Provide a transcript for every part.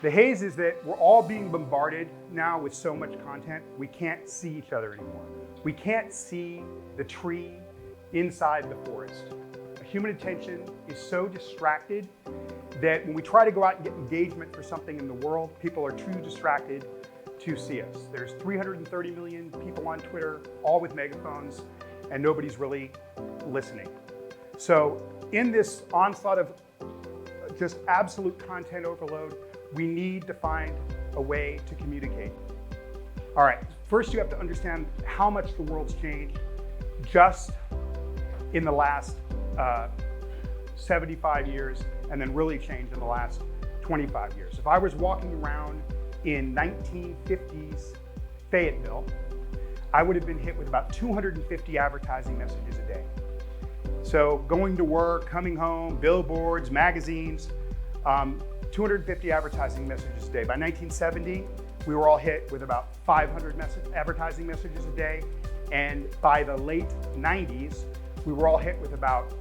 The haze is that we're all being bombarded now with so much content, we can't see each other anymore. We can't see the tree inside the forest. Human attention is so distracted that when we try to go out and get engagement for something in the world, people are too distracted to see us. There's 330 million people on Twitter, all with megaphones, and nobody's really listening. So in this onslaught of just absolute content overload, we need to find a way to communicate. All right, first you have to understand how much the world's changed just in the last 75 years, and then really changed in the last 25 years. If I was walking around in 1950s Fayetteville, I would have been hit with about 250 advertising messages a day. So going to work, coming home, billboards, magazines, 250 advertising messages a day. By 1970, we were all hit with about 500 advertising messages a day. And by the late 90s, we were all hit with about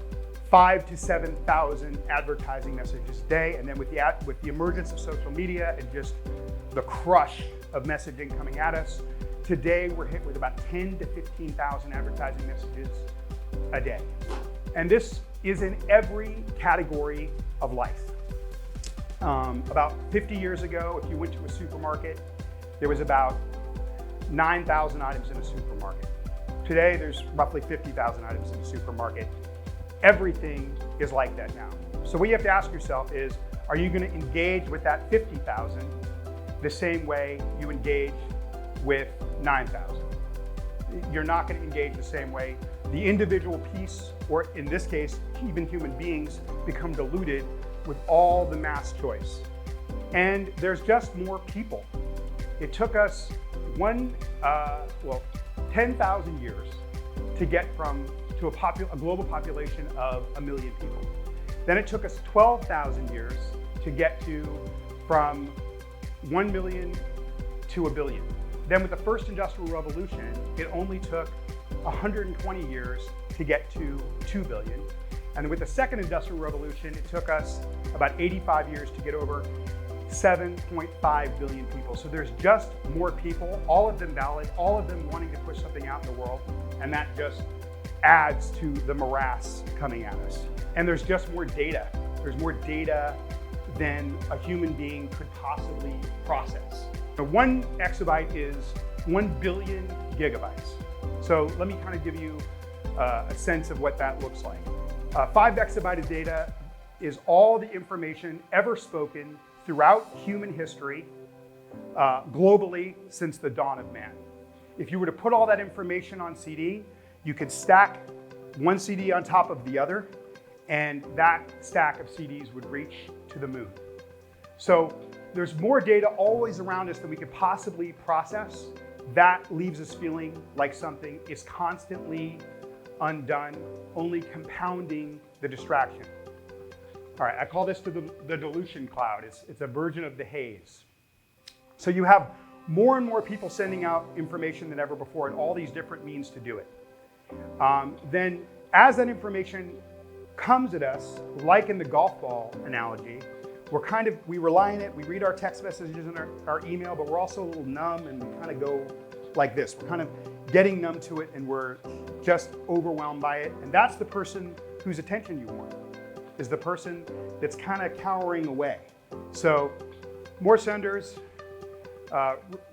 5,000 to 7,000 advertising messages a day. And then with the emergence of social media and just the crush of messaging coming at us, today we're hit with about 10,000 to 15,000 advertising messages a day. And this is in every category of life. About 50 years ago, if you went to a supermarket, there was about 9,000 items in a supermarket. Today, there's roughly 50,000 items in a supermarket. Everything is like that now. So what you have to ask yourself is, are you going to engage with that 50,000 the same way you engage with 9,000? You're not going to engage the same way. The individual piece, or in this case, even human beings, become diluted with all the mass choice. And there's just more people. It took us 10,000 years to get to a global population of 1 million people. Then it took us 12,000 years to get from 1 million to 1 billion. Then with the first industrial revolution, it only took 120 years to get to 2 billion. And with the second industrial revolution, it took us about 85 years to get over 7.5 billion people. So there's just more people, all of them valid, all of them wanting to push something out in the world. And that just adds to the morass coming at us. And there's just more data. There's more data than a human being could possibly process. Now, 1 exabyte is 1 billion gigabytes. So let me kind of give you a sense of what that looks like. 5 exabyte of data is all the information ever spoken throughout human history, globally, since the dawn of man. If you were to put all that information on CD, you could stack one CD on top of the other, and that stack of CDs would reach to the moon. So there's more data always around us than we could possibly process. That leaves us feeling like something is constantly undone, only compounding the distraction. All right, I call this the dilution cloud. It's a version of the haze. So you have more and more people sending out information than ever before, and all these different means to do it. Then as that information comes at us, like in the golf ball analogy, we rely on it, we read our text messages and our email, but we're also a little numb, and we kind of go like this. We're kind of getting numb to it, and we're just overwhelmed by it. And that's the person whose attention you want, is the person that's kind of cowering away. So more senders,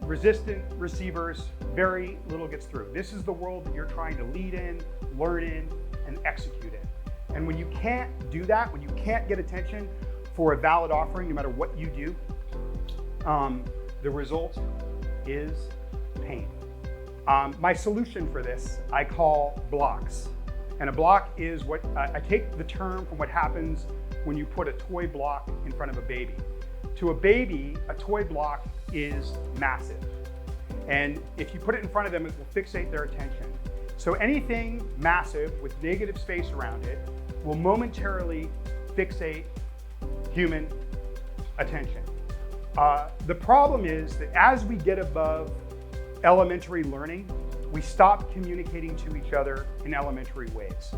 resistant receivers, very little gets through. This is the world that you're trying to lead in, learn in, and execute in. And when you can't do that, when you can't get attention for a valid offering, no matter what you do, the result is pain. My solution for this, I call blocks. And a block is what, I take the term from what happens when you put a toy block in front of a baby. To a baby, a toy block is massive. And if you put it in front of them, it will fixate their attention. So anything massive with negative space around it will momentarily fixate human attention. The problem is that as we get above elementary learning, we stop communicating to each other in elementary ways.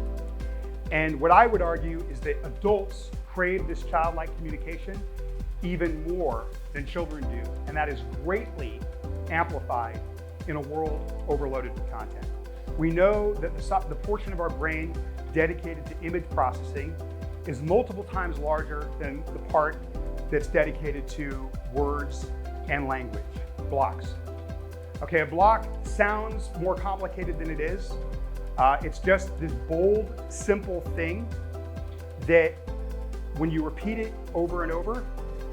And what I would argue is that adults crave this childlike communication, even more than children do, and that is greatly amplified in a world overloaded with content. We know that the portion of our brain dedicated to image processing is multiple times larger than the part that's dedicated to words and language, blocks. Okay, a block sounds more complicated than it is. It's just this bold, simple thing that when you repeat it over and over,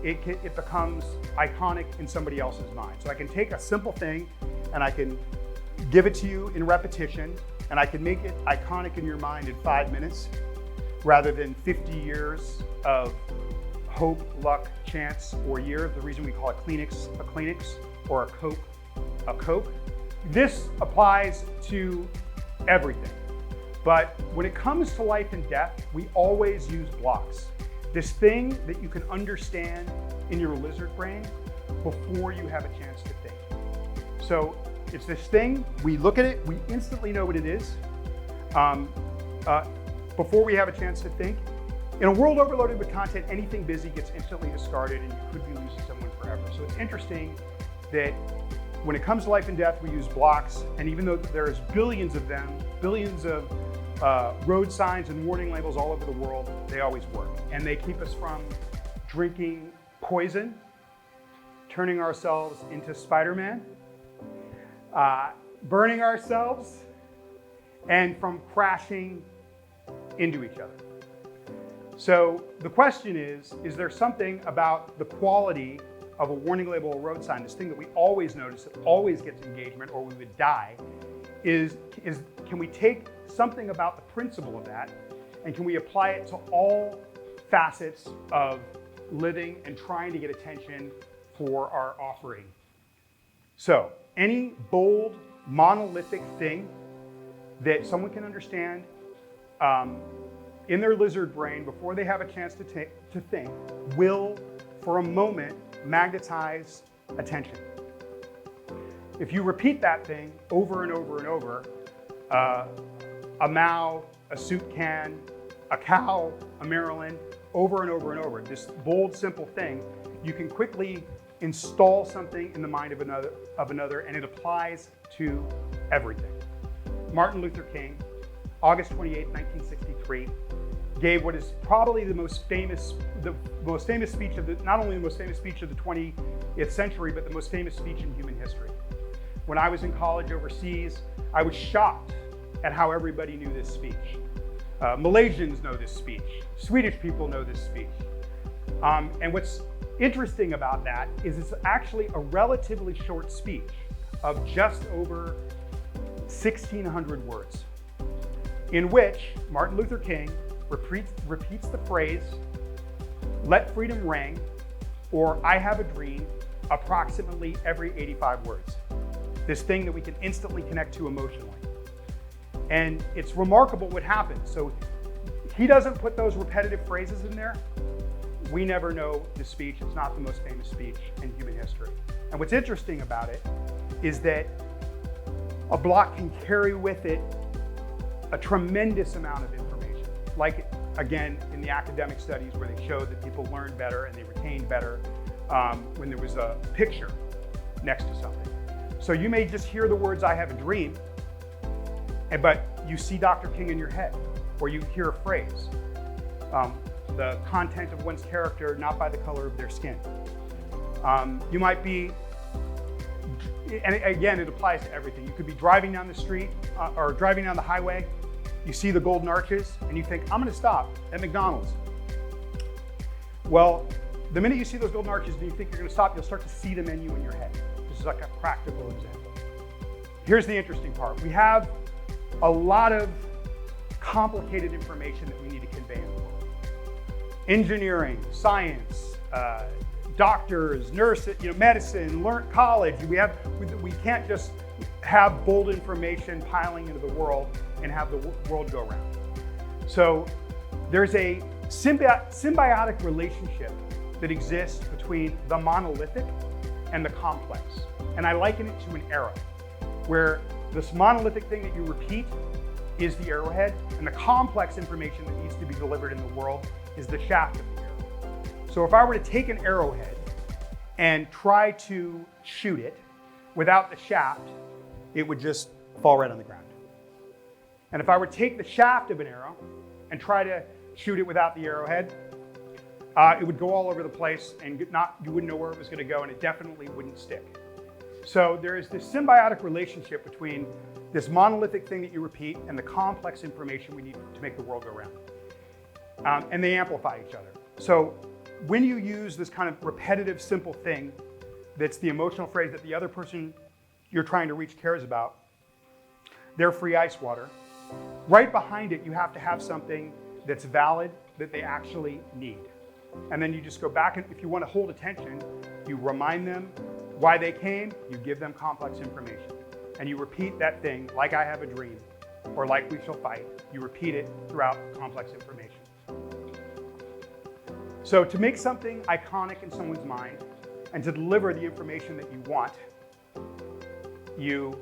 it becomes iconic in somebody else's mind. So I can take a simple thing and I can give it to you in repetition, and I can make it iconic in your mind in 5 minutes, rather than 50 years of hope, luck, chance, or year. The reason we call a Kleenex, or a Coke. This applies to everything. But when it comes to life and death, we always use blocks. This thing that you can understand in your lizard brain before you have a chance to think. So it's this thing, we look at it, we instantly know what it is before we have a chance to think. In a world overloaded with content, anything busy gets instantly discarded and you could be losing someone forever. So it's interesting that when it comes to life and death, we use blocks, and even though there's billions of them, billions of road signs and warning labels all over the world, they always work. And they keep us from drinking poison, turning ourselves into Spider-Man, burning ourselves, and from crashing into each other. So the question is there something about the quality of a warning label or road sign, this thing that we always notice, that always gets engagement or we would die, can we take something about the principle of that and can we apply it to all facets of living and trying to get attention for our offering? So any bold, monolithic thing that someone can understand in their lizard brain before they have a chance to think will, for a moment, magnetize attention. If you repeat that thing over and over and over, a Mao, a soup can, a cow, a Maryland, over and over and over, this bold, simple thing, you can quickly install something in the mind of another, and it applies to everything. Martin Luther King, August 28, 1963, gave what is probably the most famous speech of not only the most famous speech of the 20th century, but the most famous speech in human history. When I was in college overseas, I was shocked at how everybody knew this speech. Malaysians know this speech. Swedish people know this speech. And what's interesting about that is it's actually a relatively short speech of just over 1,600 words, in which Martin Luther King repeats the phrase, "Let freedom ring," or "I have a dream," approximately every 85 words. This thing that we can instantly connect to emotionally. And it's remarkable what happens. So he doesn't put those repetitive phrases in there. We never know the speech. It's not the most famous speech in human history. And what's interesting about it is that a block can carry with it a tremendous amount of information. Like, again, in the academic studies where they showed that people learned better and they retained better when there was a picture next to something. So you may just hear the words, "I have a dream," but you see Dr. King in your head, or you hear a phrase. The content of one's character, not by the color of their skin. You might be, and again, it applies to everything. You could be driving down the street or driving down the highway. You see the golden arches and you think, "I'm gonna stop at McDonald's." Well, the minute you see those golden arches and you think you're gonna stop, you'll start to see the menu in your head. This is like a practical example. Here's the interesting part. We have a lot of complicated information that we need to convey in the world. Engineering, science, doctors, nurses, medicine, college. We can't just have bold information piling into the world and have the world go round. So there's a symbiotic relationship that exists between the monolithic and the complex. And I liken it to an arrow, where this monolithic thing that you repeat is the arrowhead, and the complex information that needs to be delivered in the world is the shaft of the arrow. So if I were to take an arrowhead and try to shoot it without the shaft, it would just fall right on the ground. And if I were to take the shaft of an arrow and try to shoot it without the arrowhead, it would go all over the place and you wouldn't know where it was going to go, and it definitely wouldn't stick. So there is this symbiotic relationship between this monolithic thing that you repeat and the complex information we need to make the world go round. And they amplify each other. So when you use this kind of repetitive, simple thing that's the emotional phrase that the other person you're trying to reach cares about, their free ice water, right behind it you have to have something that's valid, that they actually need. And then you just go back, and if you want to hold attention, you remind them why they came, you give them complex information. And you repeat that thing, like I have a dream, or like we shall fight. You repeat it throughout complex information. So to make something iconic in someone's mind and to deliver the information that you want, you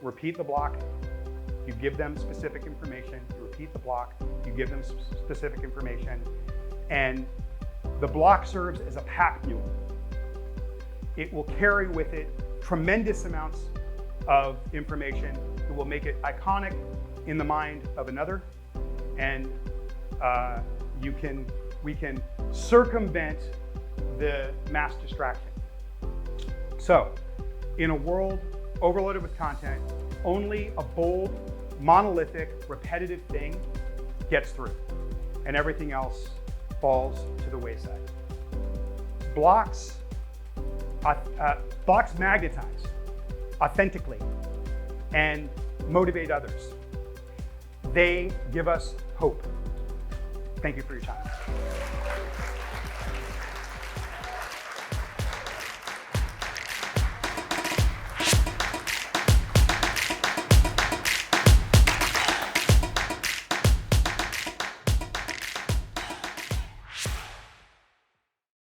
repeat the block, you give them specific information, you repeat the block, you give them specific information, and the block serves as a pack mule. It will carry with it tremendous amounts of information. It will make it iconic in the mind of another, and we can circumvent the mass distraction. So, in a world overloaded with content, only a bold, monolithic, repetitive thing gets through, and everything else falls to the wayside. Blocks magnetize authentically and motivate others. They give us hope. Thank you for your time.